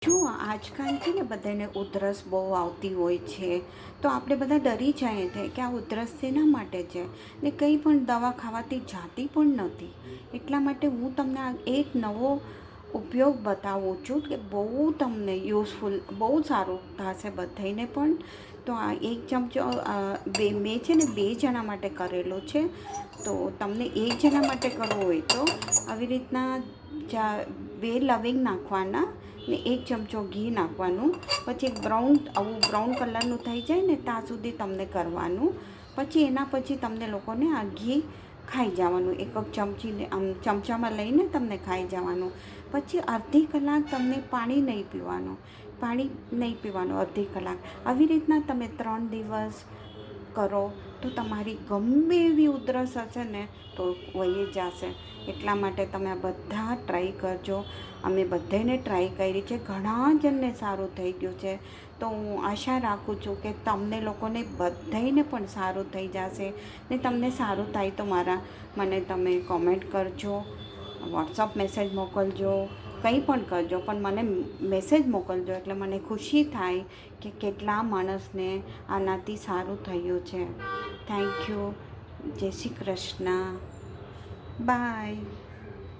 જો આજકાલ છે ને બધાને ઉધરસ બહુ આવતી હોય છે, તો આપણે બધા ડરી જાય છે કે આ ઉધરસ શેના માટે છે ને કંઈ પણ દવા ખાવાથી જાતી પણ નથી. એટલા માટે હું તમને આ એક નવો ઉપયોગ બતાવું છું કે બહુ તમને યુઝફુલ, બહુ સારું થશે બધાને પણ. તો આ એક ચમચો મેં છે ને 2 જણા માટે કરેલો છે. તો તમને 1 જણા માટે કરવું હોય તો આવી રીતના 2 લવિંગ નાખવાના ને 1 ચમચો ઘી નાખવાનું. પછી આવું બ્રાઉન કલરનું થઈ જાય ને ત્યાં સુધી તમને કરવાનું. પછી એના પછી તમને લોકોને આ ઘી ખાઈ જવાનું, એક ચમચીને આમ ચમચામાં લઈને તમને ખાઈ જવાનું. પછી અડધી કલાક તમને પાણી નહીં પીવાનું અડધી કલાક. આવી રીતના તમે 3 દિવસ કરો તો તમારી ગમે એવી ઉધરસ હશે ને તો વહી જશે. એટલા માટે તમે આ બધા ટ્રાય કરજો. અમે બધાને ટ્રાય કરી છે, ઘણા જણને સારું થઈ ગયું છે. તો હું આશા રાખું છું કે તમને લોકોને બધાને પણ સારું થઈ જશે. ને તમને સારું થાય તો મને તમે કોમેન્ટ કરજો, વોટ્સઅપ મેસેજ મોકલજો, કંઈ પણ કરજો, પણ મને મેસેજ મોકલજો એટલે મને ખુશી થાય કે કેટલા માણસને આનાથી સારું થયું છે. Thank you. જય શ્રી કૃષ્ણ. બાય.